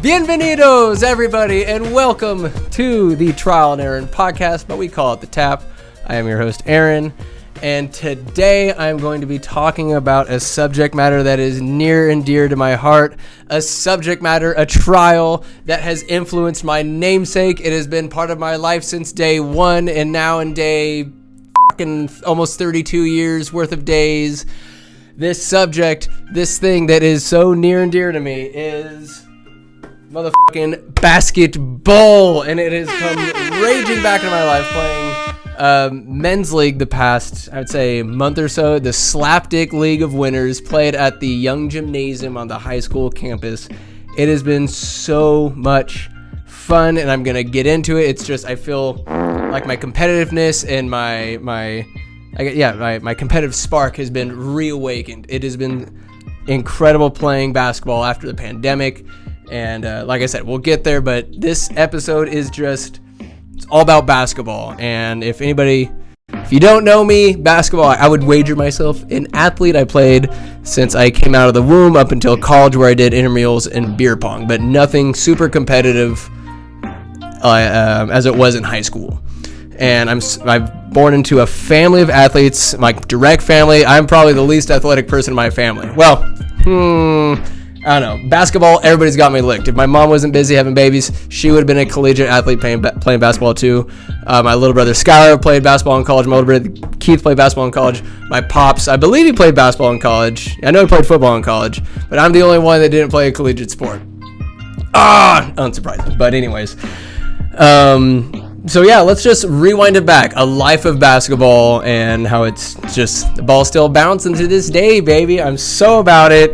Bienvenidos, everybody, and welcome to the Trial and Aaron podcast, but we call it The Tap. I am your host, Aaron, and today I'm going to be talking about a subject matter that is near and dear to my heart, a subject matter, a trial that has influenced my namesake. It has been part of my life since day one, and now in day fucking almost 32 years worth of days. This subject, this thing that is so near and dear to me is motherfucking basketball, and it has come raging back into my life playing men's league the past, I would say, month or so. The Slapdick League of Winners played at the Young Gymnasium on the high school campus. It has been so much fun, and I'm gonna get into it. It's just I feel like my competitiveness and my competitive spark has been reawakened. It has been incredible playing basketball after the pandemic. And like I said, we'll get there, but this episode is just, it's all about basketball. And if you don't know me, basketball, I would wager myself an athlete. I played since I came out of the womb up until college, where I did intramurals and beer pong, but nothing super competitive as it was in high school. And I'm born into a family of athletes, my direct family. I'm probably the least athletic person in my family. Well, I don't know. Basketball, everybody's got me licked. If my mom wasn't busy having babies, she would have been a collegiate athlete playing basketball too. My little brother Skylar played basketball in college. My little brother Keith played basketball in college. My pops, I believe he played basketball in college. I know he played football in college, but I'm the only one that didn't play a collegiate sport. Unsurprising. But anyways, so yeah, let's just rewind it back. A life of basketball and how it's just, the ball still bouncing to this day, baby. I'm so about it.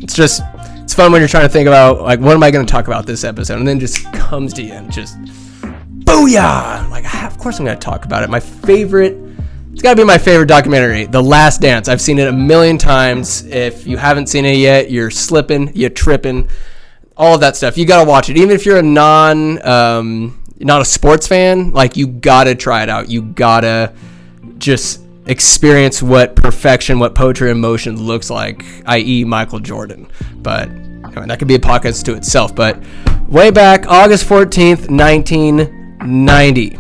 It's fun when you're trying to think about, like, what am I going to talk about this episode? And then just comes to you and just, booyah! Like, of course I'm going to talk about it. It's got to be my favorite documentary, The Last Dance. I've seen it a million times. If you haven't seen it yet, you're slipping, you're tripping, all of that stuff. You got to watch it. Even if you're not a sports fan, like, you got to try it out. You got to just experience what perfection, what poetry in motion looks like, i.e. Michael Jordan. But that could be a podcast to itself. But way back, August 14th, 1990,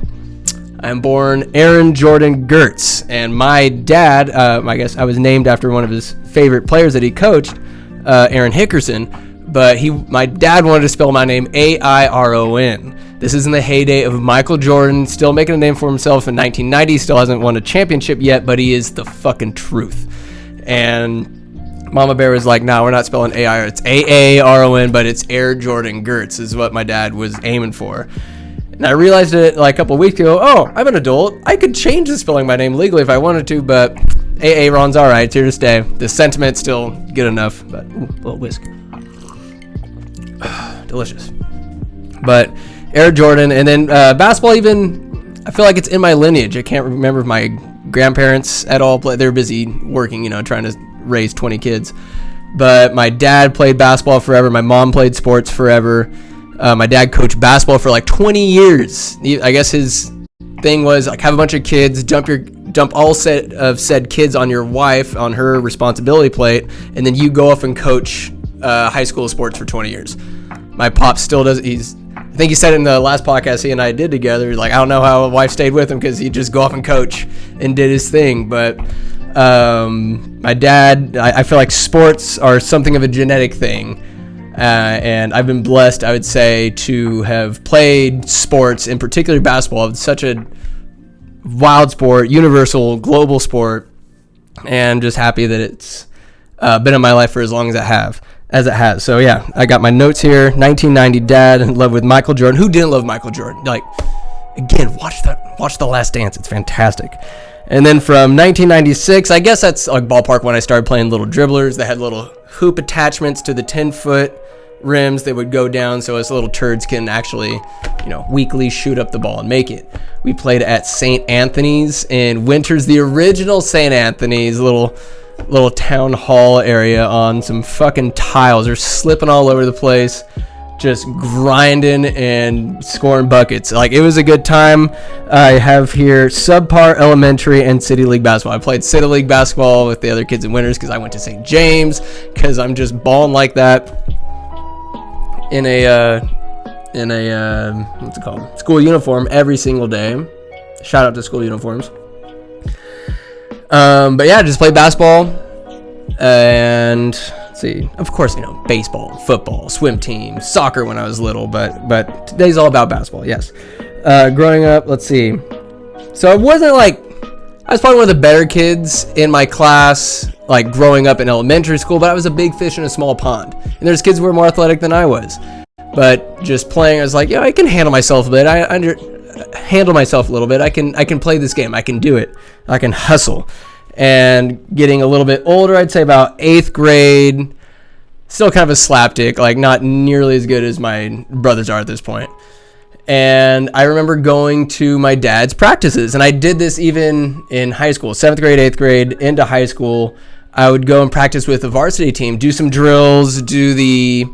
I'm born Aaron Jordan Gertz, and my dad, I guess I was named after one of his favorite players that he coached, Aaron Hickerson, but my dad wanted to spell my name A-I-R-O-N. This is in the heyday of Michael Jordan, still making a name for himself in 1990. Still hasn't won a championship yet, but he is the fucking truth. And Mama Bear was like, "No, we're not spelling A-I-R. It's A-A-R-O-N, but it's Air Jordan Gertz," is what my dad was aiming for. And I realized it like a couple weeks ago. Oh, I'm an adult. I could change the spelling of my name legally if I wanted to, but A.A. Ron's all right. It's here to stay. The sentiment's still good enough, but a little whisk. Delicious. But Air Jordan, and then basketball, even, I feel like it's in my lineage. I can't remember if my grandparents at all played. They were busy working, trying to raise 20 kids. But my dad played basketball forever. My mom played sports forever. My dad coached basketball for like 20 years. I guess his thing was, like, have a bunch of kids, dump all set of said kids on your wife, on her responsibility plate, and then you go off and coach high school sports for 20 years. My pop still does. I think he said it in the last podcast he and I did together. Like, I don't know how a wife stayed with him, because he'd just go off and coach and did his thing. But my dad, I feel like sports are something of a genetic thing. And I've been blessed, I would say, to have played sports, in particular basketball. It's such a wild sport, universal, global sport. And I'm just happy that it's been in my life for as long as it has. So yeah, I got my notes here. 1990, dad in love with Michael Jordan. Who didn't love Michael Jordan? Like, again, watch The Last Dance. It's fantastic. And then from 1996, I guess that's like ballpark when I started playing little dribblers. They had little hoop attachments to the 10-foot rims that would go down, so us little turds can actually, weekly shoot up the ball and make it. We played at St. Anthony's in Winters, the original St. Anthony's, little town hall area on some fucking tiles. They're slipping all over the place, just grinding and scoring buckets. Like, it was a good time. I have here subpar elementary and city league basketball. I played city league basketball with the other kids in Winters because I went to St. James, because I'm just balling like that. in a what's it called? School uniform every single day. Shout out to school uniforms. But yeah, just played basketball, and let's see, of course, baseball, football, swim team, soccer when I was little, but today's all about basketball. Yes. Growing up, let's see. So I was probably one of the better kids in my class, like growing up in elementary school, but I was a big fish in a small pond. And there's kids who were more athletic than I was. But just playing, I was like, I can handle myself a bit. Handle myself a little bit. I can play this game. I can do it. I can hustle. And getting a little bit older, I'd say about 8th grade, still kind of a slapdick, like not nearly as good as my brothers are at this point. And I remember going to my dad's practices, and I did this even in high school, 7th grade, 8th grade, into high school. I would go and practice with the varsity team, do some drills, do the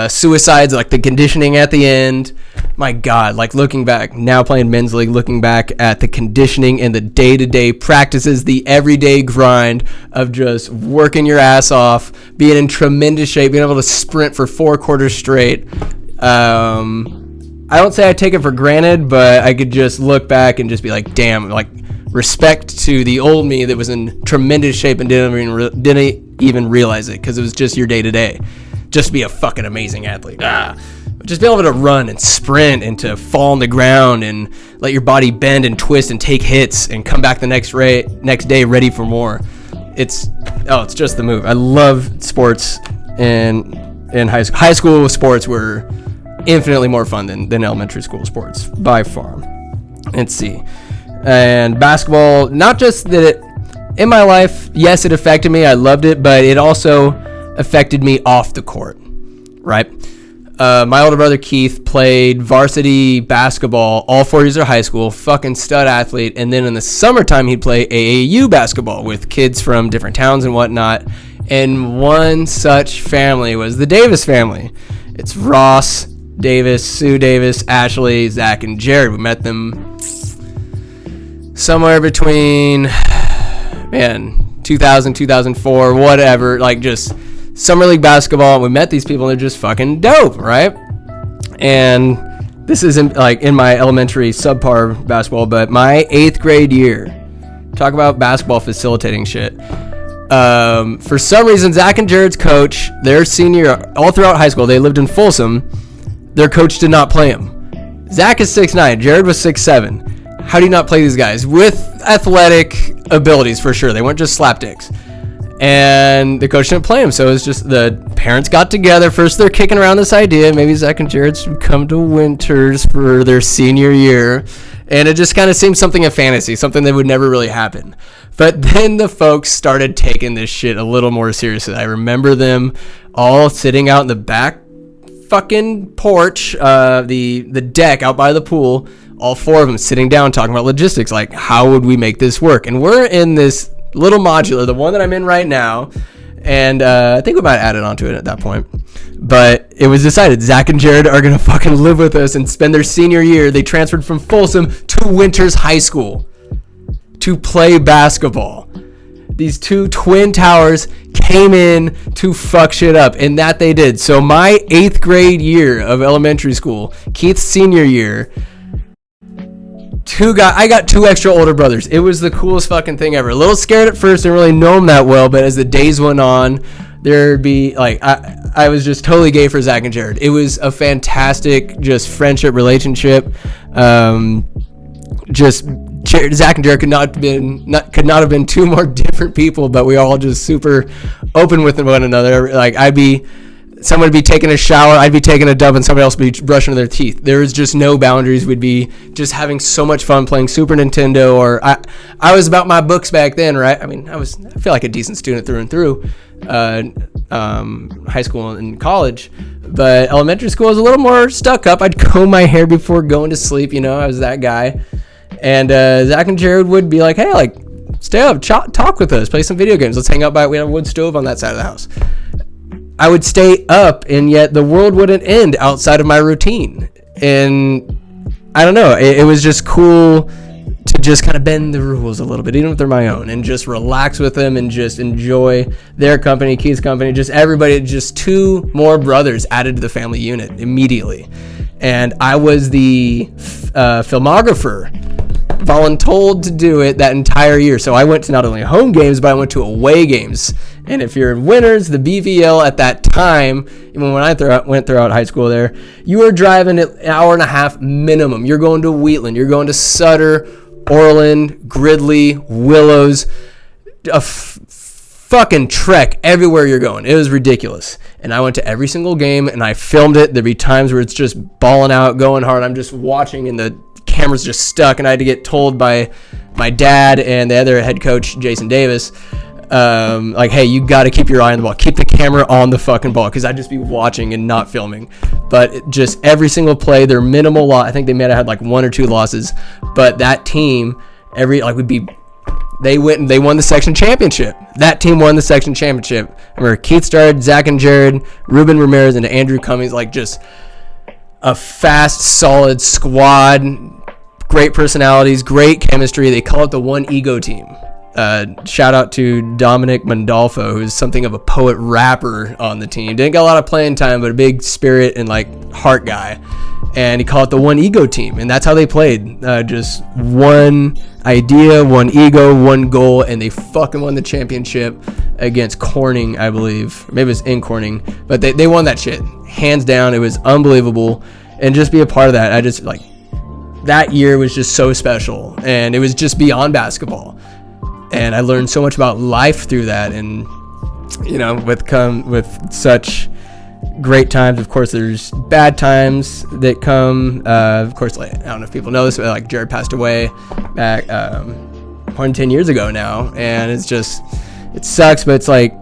suicides, like the conditioning at the end. My God, like looking back, now playing men's league, looking back at the conditioning and the day-to-day practices, the everyday grind of just working your ass off, being in tremendous shape, being able to sprint for 4 quarters straight. I don't say I take it for granted, but I could just look back and just be like, damn, like respect to the old me that was in tremendous shape and didn't even realize it, because it was just your day-to-day. Just be a fucking amazing athlete. Just be able to run and sprint and to fall on the ground and let your body bend and twist and take hits and come back the next day ready for more. It's just the move. I love sports, and in high school sports were infinitely more fun than elementary school sports by far. Let's see. And basketball, not just that it in my life, yes, it affected me. I loved it, but it also affected me off the court, right? My older brother Keith played varsity basketball all 4 years of high school, fucking stud athlete. And then in the summertime, he'd play AAU basketball with kids from different towns and whatnot. And one such family was the Davis family. It's Ross Davis, Sue Davis, Ashley, Zach, and Jared. We met them somewhere between, 2000, 2004, whatever, like just summer league basketball. And we met these people, and they're just fucking dope, right? And this isn't like in my elementary subpar basketball, but my 8th grade year, talk about basketball facilitating shit. For some reason, Zach and Jared's coach, their senior, all throughout high school, they lived in Folsom. Their coach did not play him. Zach is 6'9", Jared was 6'7". How do you not play these guys? With athletic abilities, for sure. They weren't just slapdicks. And the coach didn't play him, so it was just the parents got together. First, they're kicking around this idea, maybe Zach and Jared should come to Winters for their senior year. And it just kind of seemed something of fantasy, something that would never really happen. But then the folks started taking this shit a little more seriously. I remember them all sitting out in the back fucking porch, the deck out by the pool, all 4 of them sitting down talking about logistics, like how would we make this work. And we're in this little modular, the one that I'm in right now, and I think we might add it onto it at that point, but it was decided Zach and Jared are gonna fucking live with us and spend their senior year. They transferred from Folsom to Winters High School to play basketball. These 2 twin towers came in to fuck shit up, and that they did. So my 8th grade year of elementary school, Keith's senior year, I got 2 extra older brothers. It was the coolest fucking thing ever. A little scared at first, didn't really know them that well, but as the days went on, there'd be like, I was just totally gay for Zach and Jared. It was a fantastic just friendship relationship. Zach and Jared could not have been 2 more different people, but we all just super open with one another. Like someone would be taking a shower, I'd be taking a dump, and somebody else would be brushing their teeth. There was just no boundaries. We'd be just having so much fun playing Super Nintendo, or I was about my books back then, right? I mean, I feel like a decent student through and through, high school and college, but elementary school was a little more stuck up. I'd comb my hair before going to sleep, I was that guy. And Zach and Jared would be like, hey, like, stay up, talk with us, play some video games, let's hang out we had a wood stove on that side of the house. I would stay up, and yet the world wouldn't end outside of my routine. And I don't know, it was just cool to just kind of bend the rules a little bit, even if they're my own, and just relax with them and just enjoy their company, Keith's company, just everybody, just 2 more brothers added to the family unit immediately. And I was the filmographer, voluntold to do it that entire year. So I went to not only home games, but I went to away games. And if you're in Winners, the BVL at that time, even when I went throughout high school there, you were driving an hour and a half minimum. You're going to Wheatland, you're going to Sutter, Orland, Gridley, Willows, a fucking trek everywhere you're going. It was ridiculous. And I went to every single game and I filmed it. There'd be times where it's just balling out, going hard. I'm just watching and the camera's just stuck, and I had to get told by my dad and the other head coach, Jason Davis, like, hey, you got to keep your eye on the ball, keep the camera on the fucking ball, because I'd just be watching and not filming. But just every single play, their minimal loss, I think they might have had like 1 or 2 losses, but that team, they won the section championship. That team won the section championship. I remember Keith started, Zach and Jared, Ruben Ramirez, and Andrew Cummings, like just a fast, solid squad, great personalities, great chemistry. They call it the One Ego Team. Shout out to Dominic Mondolfo, who's something of a poet rapper on the team. Didn't get a lot of playing time, but a big spirit and like heart guy. And he called it the One Ego Team, and that's how they played. Just one idea, one ego, one goal, and they fucking won the championship against Corning, I believe. Maybe it was in Corning, but they won that shit hands down. It was unbelievable, and just be a part of that. I just like that year was just so special, and it was just beyond basketball. And I learned so much about life through that, and you know, with such great times. Of course, there's bad times that come. Of course, like, I don't know if people know this, but like Jared passed away back more than 10 years ago now, and it's just, it sucks. But it's like,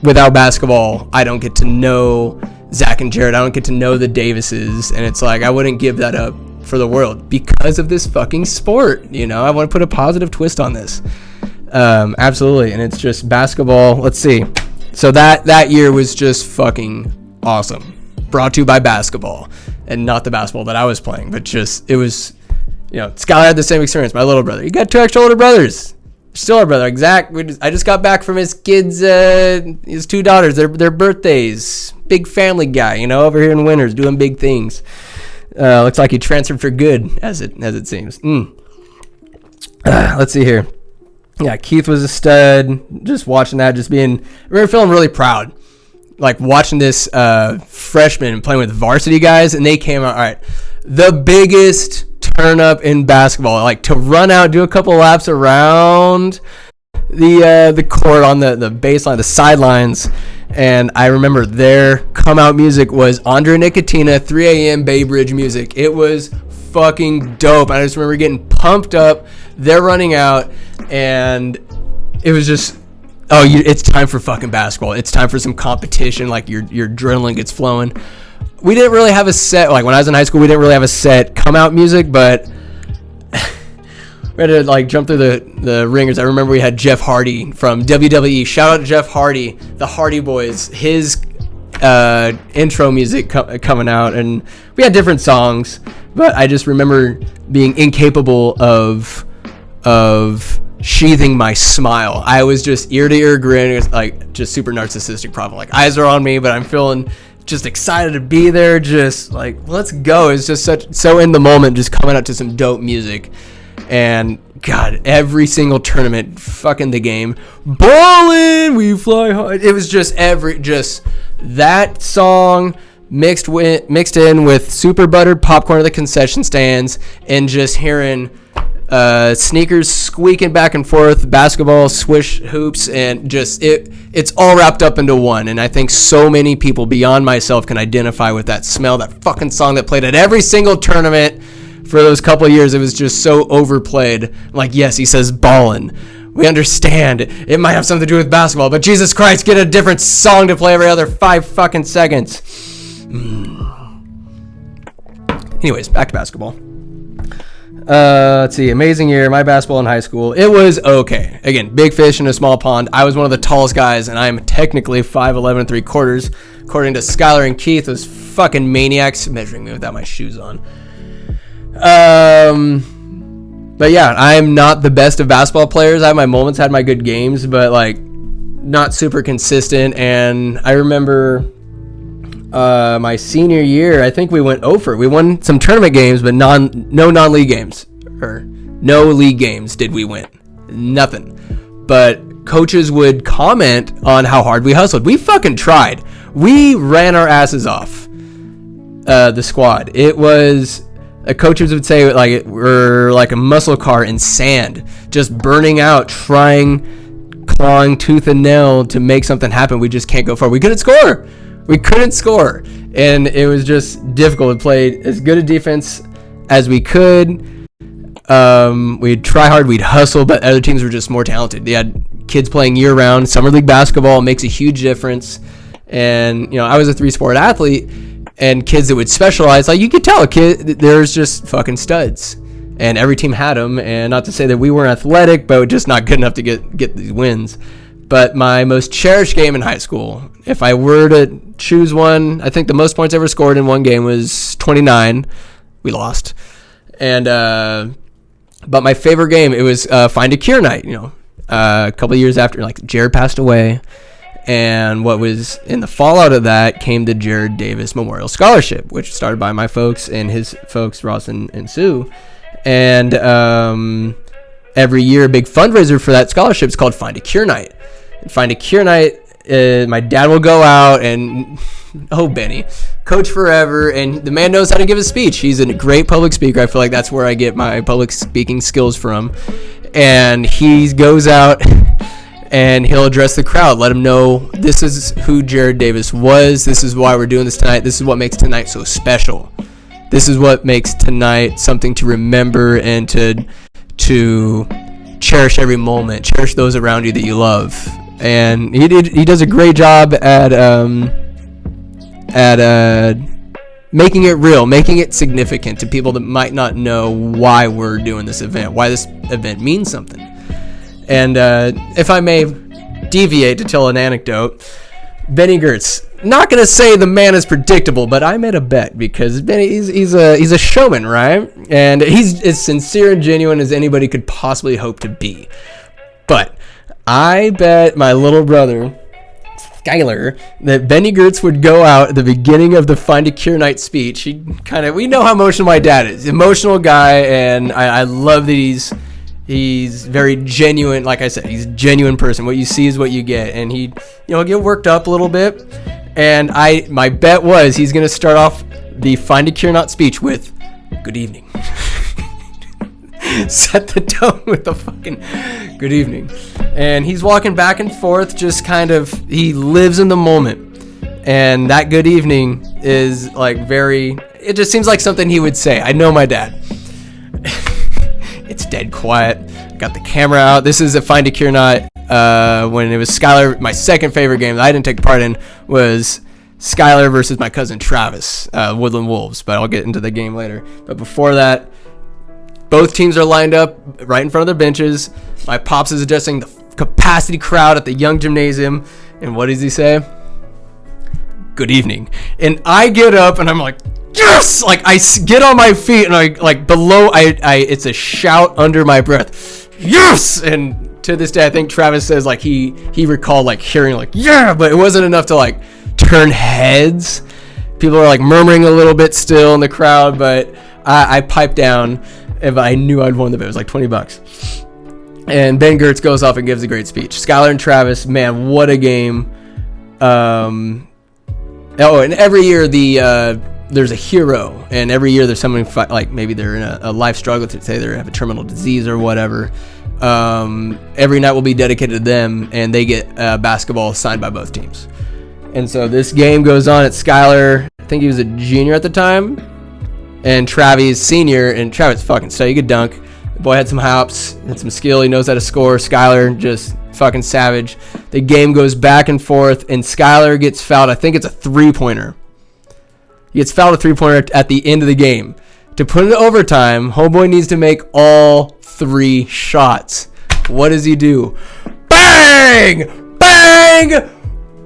without basketball, I don't get to know Zach and Jared. I don't get to know the Davises, and it's like I wouldn't give that up for the world because of this fucking sport. You know, I want to put a positive twist on this. Absolutely, and it's just basketball. Let's see. So that year was just fucking awesome. Brought to you by basketball, and not the basketball that I was playing, but just, it was, you know, Skylar had the same experience. My little brother, you got 2 extra older brothers. Still our brother. Zach, I just got back from his kids, his 2 daughters, their birthdays. Big family guy, you know, over here in Winters, doing big things. Looks like he transferred for good, as it seems. Let's see here. Yeah, Keith was a stud. Just watching that, I remember feeling really proud, like watching this freshman playing with varsity guys, and they came out, all right, the biggest turn up in basketball, like to run out, do a couple laps around the court on the baseline, the sidelines. And I remember their come out music was Andre Nicotina, 3 a.m. Bay Bridge music. It was fucking dope. I just remember getting pumped up. They're running out, and it was just, it's time for fucking basketball. It's time for some competition. Like your adrenaline gets flowing. We didn't really have a set, like when I was in high school, we didn't really have a set come out music, but we had to like jump through the ringers. I remember we had Jeff Hardy from WWE. Shout out to Jeff Hardy, the Hardy Boys. His intro music coming out, and we had different songs, but I just remember being incapable of sheathing my smile. I was just ear to ear grin. It was like just super narcissistic problem. Like eyes are on me, but I'm feeling just excited to be there. Just like, let's go. It's just so in the moment, just coming out to some dope music. And God, every single tournament, fucking the game, ballin', we fly high. It was just that song mixed in with super buttered popcorn at the concession stands, and just hearing sneakers squeaking back and forth, basketball swish hoops, and just it's all wrapped up into one. And I think so many people beyond myself can identify with that smell, that fucking song that played at every single tournament. For those couple of years, it was just so overplayed. Like, yes, he says ballin'. We understand. It might have something to do with basketball, but Jesus Christ, get a different song to play every other 5 fucking seconds. Anyways, back to basketball. Let's see. Amazing year. My basketball in high school. It was okay. Again, big fish in a small pond. I was one of the tallest guys, and I'm technically 5'11" 3/4. According to Skylar and Keith, those fucking maniacs measuring me without my shoes on. But yeah, I'm not the best of basketball players. I have my moments, had my good games, but like not super consistent. And I remember my senior year, I think we went over. We won some tournament games, but no non-league games. Or no league games did we win. Nothing. But coaches would comment on how hard we hustled. We fucking tried. We ran our asses off. The squad. It was... coaches would say like we're like a muscle car in sand, just burning out, clawing tooth and nail to make something happen. We just can't go far. We couldn't score, and it was just difficult. We played as good a defense as we could. We'd try hard, we'd hustle, but other teams were just more talented. They had kids playing year round. Summer league basketball makes a huge difference. And I was a 3-sport athlete. And kids that would specialize, like you could tell, there's just fucking studs, and every team had them. And not to say that we weren't athletic, but just not good enough to get these wins. But my most cherished game in high school, if I were to choose one, I think the most points I ever scored in one game was 29. We lost, and but my favorite game, it was Find a Cure night. A couple of years after, like Jared passed away. And what was in the fallout of that came the Jared Davis Memorial Scholarship, which started by my folks and his folks, Ross and Sue. And every year, a big fundraiser for that scholarship is called Find a Cure Night. And Find a Cure Night, my dad will go out and, Benny, coach forever. And the man knows how to give a speech. He's a great public speaker. I feel like that's where I get my public speaking skills from. And he goes out... and he'll address the crowd, let them know this is who Jared Davis was. This is why we're doing this tonight. This is what makes tonight so special. This is what makes tonight something to remember and to cherish every moment. Cherish those around you that you love. And he does a great job at making it real, making it significant to people that might not know why we're doing this event, why this event means something. And if I may deviate to tell an anecdote, Benny Gertz, not going to say the man is predictable, but I made a bet because Benny, he's a showman, right? And he's as sincere and genuine as anybody could possibly hope to be. But I bet my little brother, Skylar, that Benny Gertz would go out at the beginning of the Find a Cure Night speech. We know how emotional my dad is. Emotional guy, and I love that he's very genuine. Like I said, he's a genuine person. What you see is what you get. And he'll get worked up a little bit. And my bet was he's going to start off the Find a Cure Not speech with, "Good evening." Set the tone with the fucking good evening. And he's walking back and forth, just he lives in the moment. And that good evening is it just seems like something he would say. I know my dad. It's dead quiet. Got the camera out. This is a Find a Cure Not. When it was Skylar, my second favorite game that I didn't take part in was Skylar versus my cousin Travis, Woodland Wolves. But I'll get into the game later. But before that, both teams are lined up right in front of their benches. My pops is addressing the capacity crowd at the Young Gymnasium. And what does he say? "Good evening." And I get up and I'm like, yes! Like I get on my feet and it's a shout under my breath. Yes! And to this day, I think Travis says he recalled hearing yeah, but it wasn't enough to turn heads. People are murmuring a little bit still in the crowd, but I piped down if I knew I'd won the bet. It was $20. And Ben Gertz goes off and gives a great speech. Skylar and Travis, man, what a game. And every year there's a hero, and every year there's someone maybe they're in a life struggle, to say they have a terminal disease or whatever. Every night will be dedicated to them, and they get basketball signed by both teams. And so this game goes on at Skylar. I think he was a junior at the time, and Travis senior. And Travis fucking stud. He could dunk. The boy had some hops, had some skill. He knows how to score. Skylar just fucking savage. The game goes back and forth, and Skylar gets fouled. I think it's a 3-pointer. He gets fouled a 3-pointer at the end of the game. To put it in overtime, homeboy needs to make all 3 shots. What does he do? Bang! Bang!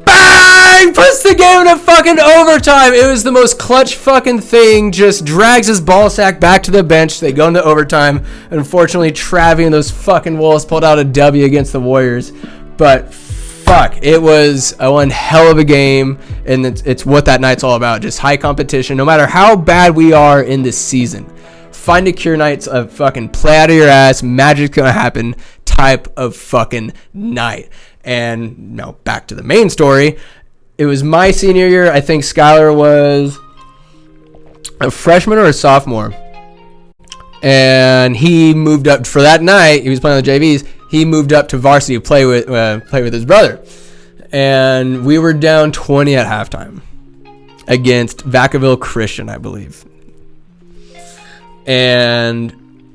Bang! He puts the game into fucking overtime. It was the most clutch fucking thing. Just drags his ball sack back to the bench. They go into overtime. Unfortunately, Travi and those fucking Wolves pulled out a W against the Warriors. But fuck, it was one hell of a game, and it's what that night's all about. Just high competition. No matter how bad we are in this season, Find a Cure night's a fucking play out of your ass, magic's gonna happen type of fucking night. And now back to the main story. It was my senior year. I think Skylar was a freshman or a sophomore. And he moved up for that night. He was playing on the JVs. He moved up to varsity to play with his brother. And we were down 20 at halftime against Vacaville Christian, I believe. And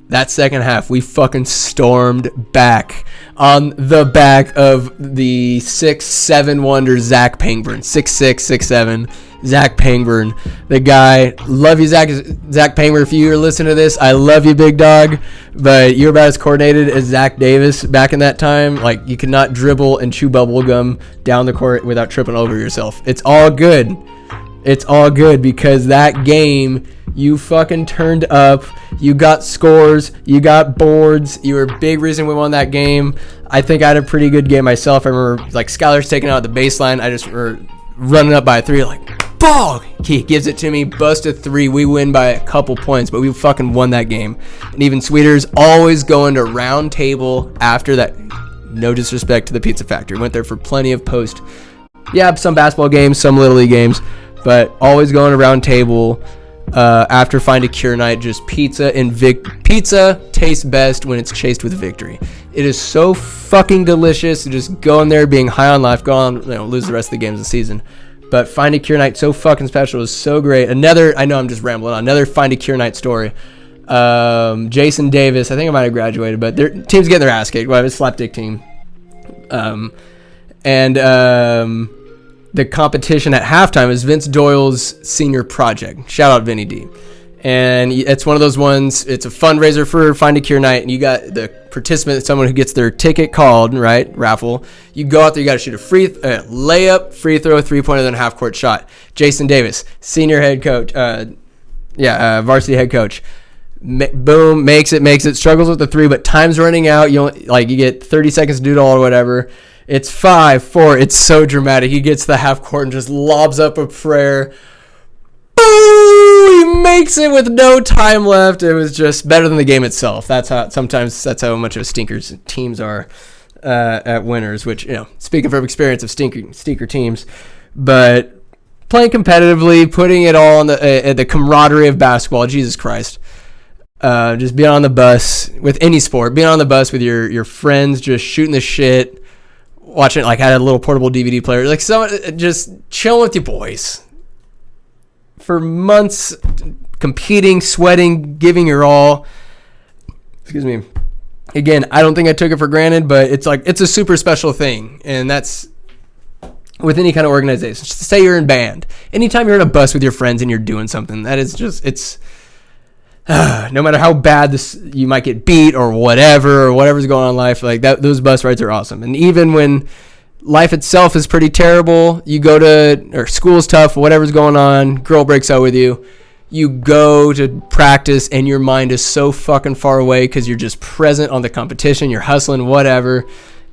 that second half, we fucking stormed back on the back of the 6'7" wonder Zach Pangburn. 6'6", 6'7", Zach Pangburn. The guy, love you, Zach Pangburn. If you're listening to this, I love you, big dog. But you're about as coordinated as Zach Davis back in that time. Like, you could not dribble and chew bubble gum down the court without tripping over yourself. It's all good. It's all good because that game, you fucking turned up. You got scores. You got boards. You were a big reason we won that game. I think I had a pretty good game myself. I remember, like, Skylar's taking out the baseline. I just remember running up by a three, like, ball. He gives it to me, bust a three. We win by a couple points, but we fucking won that game. And even sweeter's always going to round table after that. No disrespect to the Pizza Factory. Went there for plenty of post. Yeah, some basketball games, some Little League games. But always going around table after Find a Cure night. Just pizza and pizza tastes best when it's chased with victory. It is so fucking delicious to just go in there being high on life, go on, lose the rest of the games of the season. But Find a Cure night, so fucking special. It was so great. I know I'm just rambling on. Another Find a Cure night story. Jason Davis, I think I might have graduated, but their team's getting their ass kicked. Well, it's a slapdick team. The competition at halftime is Vince Doyle's senior project. Shout out Vinny D. And it's one of those ones, it's a fundraiser for Find a Cure night, and you got the participant, someone who gets their ticket called, right, raffle. You go out there, you got to shoot a layup, free throw, three-pointer, then half-court shot. Jason Davis, senior head coach, varsity head coach. Boom, makes it, struggles with the three, but time's running out. You get 30 seconds to do it all or whatever. It's 5-4. It's so dramatic. He gets the half court and just lobs up a prayer. Boom! He makes it with no time left. It was just better than the game itself. That's how much of a stinkers teams are at winners. Which, speaking from experience of stinker teams, but playing competitively, putting it all on the camaraderie of basketball. Jesus Christ. Just being on the bus with any sport, being on the bus with your friends, just shooting the shit. Watching it, like, I had a little portable DVD player, like, just chilling with your boys for months, competing, sweating, giving your all. Excuse me. Again, I don't think I took it for granted, but it's a super special thing, and that's with any kind of organization. Just say you're in band. Anytime you're in a bus with your friends and you're doing something, that is just, it's no matter how bad you might get beat or whatever's going on in life, like that, those bus rides are awesome. And even when life itself is pretty terrible, or school's tough, whatever's going on, girl breaks up with you, you go to practice and your mind is so fucking far away because you're just present on the competition, you're hustling, whatever,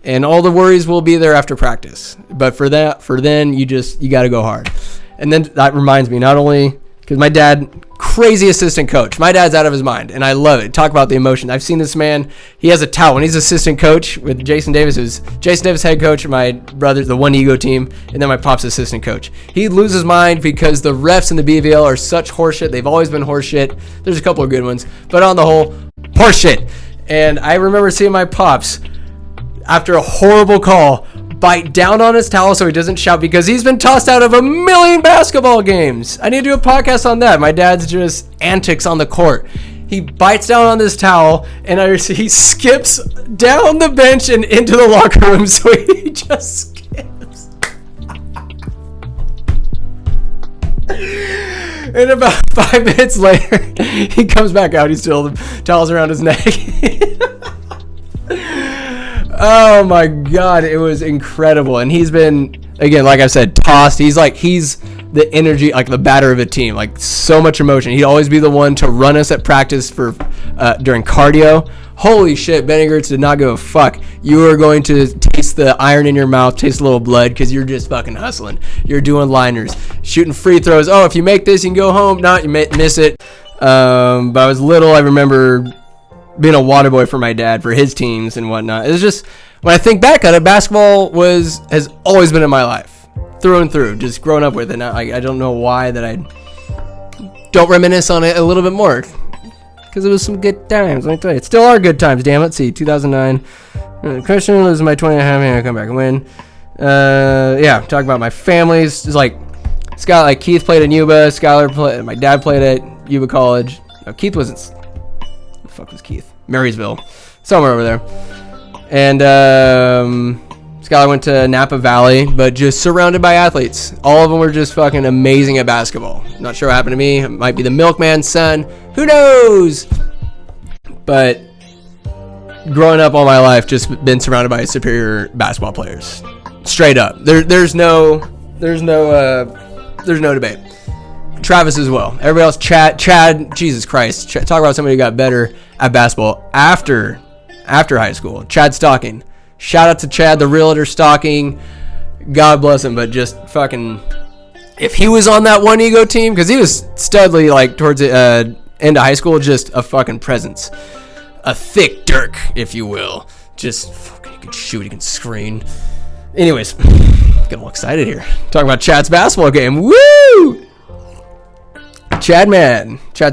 and all the worries will be there after practice. But for then, you got to go hard. And then that reminds me, not only because my dad, crazy assistant coach. My dad's out of his mind, and I love it. Talk about the emotion. I've seen this man. He has a towel. When he's assistant coach with Jason Davis, who's Jason Davis head coach of my brother's, the One Ego team, and then my pop's assistant coach. He loses his mind because the refs in the BVL are such horseshit. They've always been horseshit. There's a couple of good ones, but on the whole, horseshit. And I remember seeing my pops, after a horrible call, bite down on his towel so he doesn't shout because he's been tossed out of 1 million basketball games. I need to do a podcast on that. My dad's just antics on the court. He bites down on this towel and he skips down the bench and into the locker room. So he just skips. And about 5 minutes later, he comes back out. He's still the towels around his neck. Oh my God, it was incredible. And he's been again, like I said, tossed. He's the energy, like the batter of a team, like so much emotion. He'd always be the one to run us at practice for during cardio. Holy shit, Benny Gertz did not give a fuck. You are going to taste the iron in your mouth, taste a little blood, because you're just fucking hustling. You're doing liners, shooting free throws. Oh, if you make this, you can go home. Not, you miss it. But I was little. I remember being a water boy for my dad for his teams and whatnot. It was just, when I think back on it, basketball has always been in my life, through and through, just growing up with it. Now, I don't know why that I don't reminisce on it a little bit more. Because it was some good times, let me tell you. It still are good times, damn it. Let's see, 2009. Question, lose my 20 and a half, and I come back and win. Talk about my families. It's like, Keith played at Yuba. My dad played at Yuba College. No, Keith wasn't. The fuck was Keith? Marysville. Somewhere over there. And Skylar went to Napa Valley, but just surrounded by athletes. All of them were just fucking amazing at basketball. Not sure what happened to me. It might be the milkman's son. Who knows? But growing up all my life, just been surrounded by superior basketball players. Straight up. There's no debate. Travis as well. Everybody else, Chad, Jesus Christ. Talk about somebody who got better at basketball after high school. Chad Stocking. Shout out to Chad, the realtor Stocking. God bless him, but just fucking, if he was on that One Ego team, because he was studly, like, towards the end of high school, just a fucking presence. A thick Dirk, if you will. Just fucking, he can shoot, he can screen. Anyways, getting all excited here. Talking about Chad's basketball game. Woo! Chad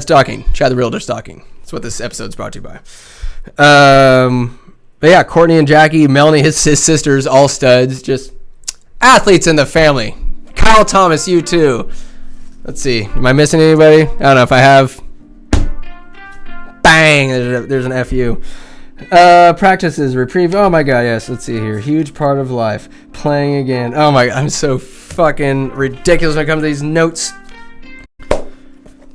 Stocking. Chad the realtor Stocking. That's what this episode's brought to you by. But yeah, Courtney and Jackie, Melanie, his sisters, all studs, just athletes in the family. Kyle Thomas, you too. Let's see, am I missing anybody? I don't know if I have. Bang, there's an FU. Practices, reprieve. Oh my god, yes. Let's see here. Huge part of life. Playing again. Oh my god, I'm so fucking ridiculous when it comes to these notes.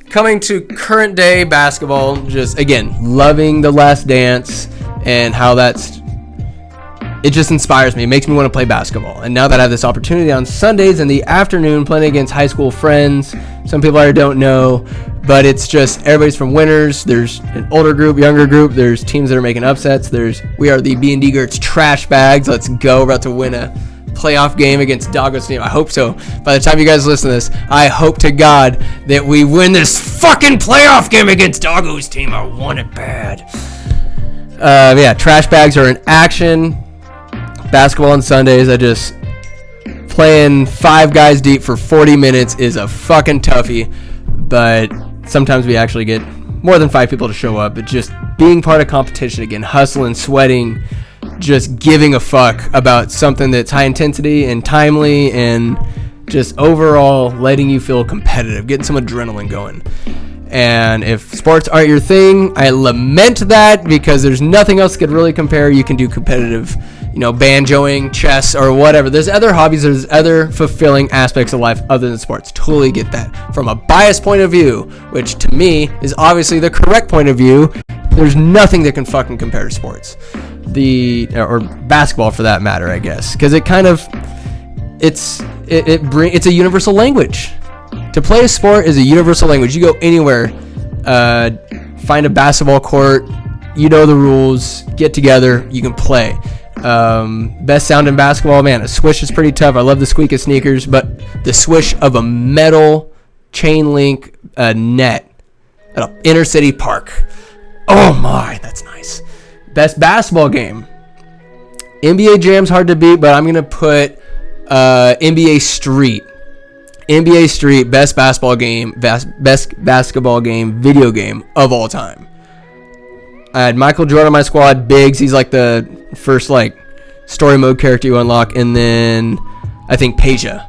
Coming to current day basketball, just again, loving The Last Dance and how it just inspires me. It makes me want to play basketball. And now that I have this opportunity on Sundays in the afternoon playing against high school friends, some people I don't know, but it's just everybody's from winners. There's an older group, younger group. There's teams that are making upsets. We are the B&D Gertz trash bags. Let's go. We're about to win a playoff game against Doggo's team. I hope so. By the time you guys listen to this, I hope to God that we win this fucking playoff game against Doggo's team. I want it bad. Trash bags are in action. Basketball on Sundays. Playing 5 guys deep for 40 minutes is a fucking toughie, but sometimes we actually get more than 5 people to show up. But just being part of competition again, hustling, sweating, just giving a fuck about something that's high intensity and timely and just overall letting you feel competitive, getting some adrenaline going. And if sports aren't your thing, I lament that, because there's nothing else that could really compare. You can do competitive, banjoing, chess, or whatever. There's other hobbies, there's other fulfilling aspects of life other than sports. Totally get that. From a biased point of view, which to me is obviously the correct point of view, there's nothing that can fucking compare to sports. Or basketball for that matter, I guess. Because it's a universal language. To play a sport is a universal language. You go anywhere, find a basketball court, the rules, get together, you can play. Best sound in basketball, man, a swish is pretty tough. I love the squeak of sneakers, but the swish of a metal chain link net at an inner city park. Oh my, that's nice. Best basketball game. NBA Jam's hard to beat, but I'm going to put NBA Street. NBA Street, best basketball game, best basketball game, video game of all time. I had Michael Jordan on my squad, Biggs. He's like the first story mode character you unlock, and then I think Peja.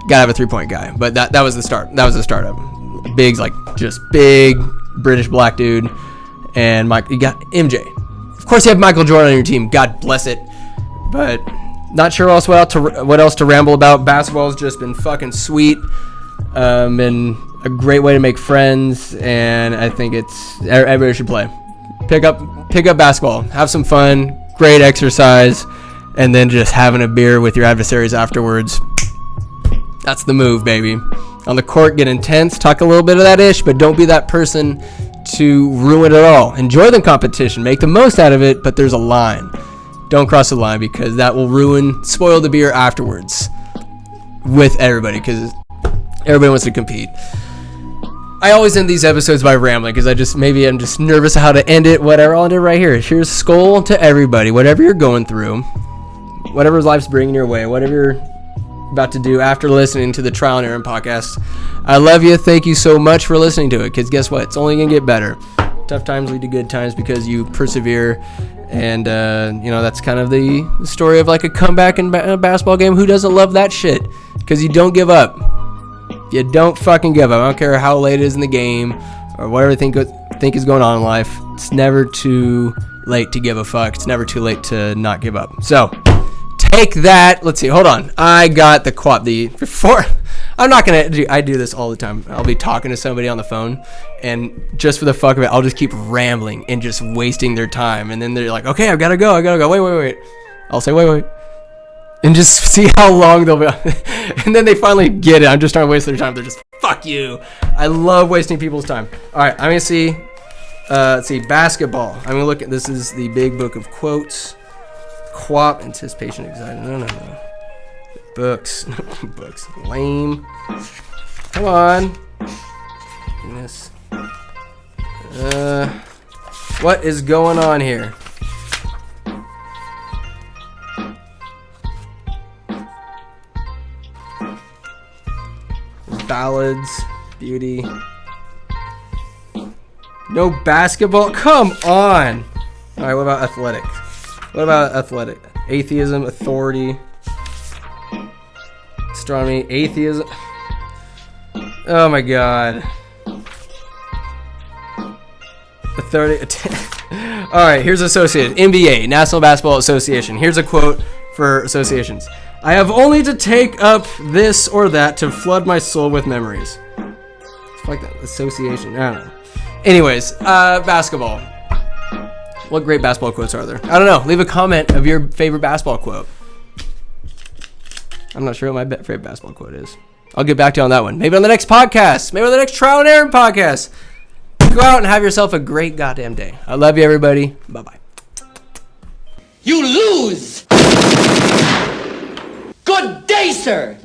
Gotta have a 3-point guy, but that was the start. That was the startup. Biggs, just big British black dude, and you got MJ. Of course, you have Michael Jordan on your team. God bless it, but. Not sure what else to ramble about. Basketball's just been fucking sweet. Been a great way to make friends, and I think everybody should play. Pick up basketball. Have some fun. Great exercise. and then just having a beer with your adversaries afterwards. That's the move, baby. On the court, get intense, talk a little bit of that ish, but don't be that person to ruin it all. Enjoy the competition, make the most out of it, but there's a line. Don't cross the line, because that will spoil the beer afterwards with everybody, because everybody wants to compete. I always end these episodes by rambling, because I'm just nervous how to end it, whatever. I'll end it right here. Here's Skol to everybody, whatever you're going through, whatever life's bringing your way, whatever you're about to do after listening to the Trial and Error podcast. I love you. Thank you so much for listening to it, because guess what? It's only going to get better. Tough times lead to good times because you persevere. And, that's kind of the story of like a comeback in a basketball game. Who doesn't love that shit? Because you don't give up. You don't fucking give up. I don't care how late it is in the game or whatever you think is going on in life. It's never too late to give a fuck. It's never too late to not give up. So, take that. Let's see. Hold on. I got I'm not going to I do this all the time. I'll be talking to somebody on the phone, and just for the fuck of it, I'll just keep rambling and just wasting their time. And then they're like, okay, I've got to go. Wait. I'll say, wait. And just see how long they'll be. And then they finally get it. I'm just trying to waste their time. They're just, fuck you. I love wasting people's time. All right, I'm going to see, let's see, basketball. I'm going to look at, this is the big book of quotes. Quap, anticipation, excited. No. Books. Lame. Come on. Goodness. What is going on here? Ballads, beauty. No basketball? Come on. All right, what about athletic? Atheism, authority. Astronomy, atheism. Oh my god. Authority. Alright, here's associated. NBA, National Basketball Association. Here's a quote for associations. I have only to take up this or that to flood my soul with memories. It's like that. Association. I don't know. Anyways, basketball. What great basketball quotes are there? I don't know. Leave a comment of your favorite basketball quote. I'm not sure what my favorite basketball quote is. I'll get back to you on that one. Maybe on the next podcast. Maybe on the next Trial and Error podcast. Go out and have yourself a great goddamn day. I love you, everybody. Bye-bye. You lose! Good day, sir!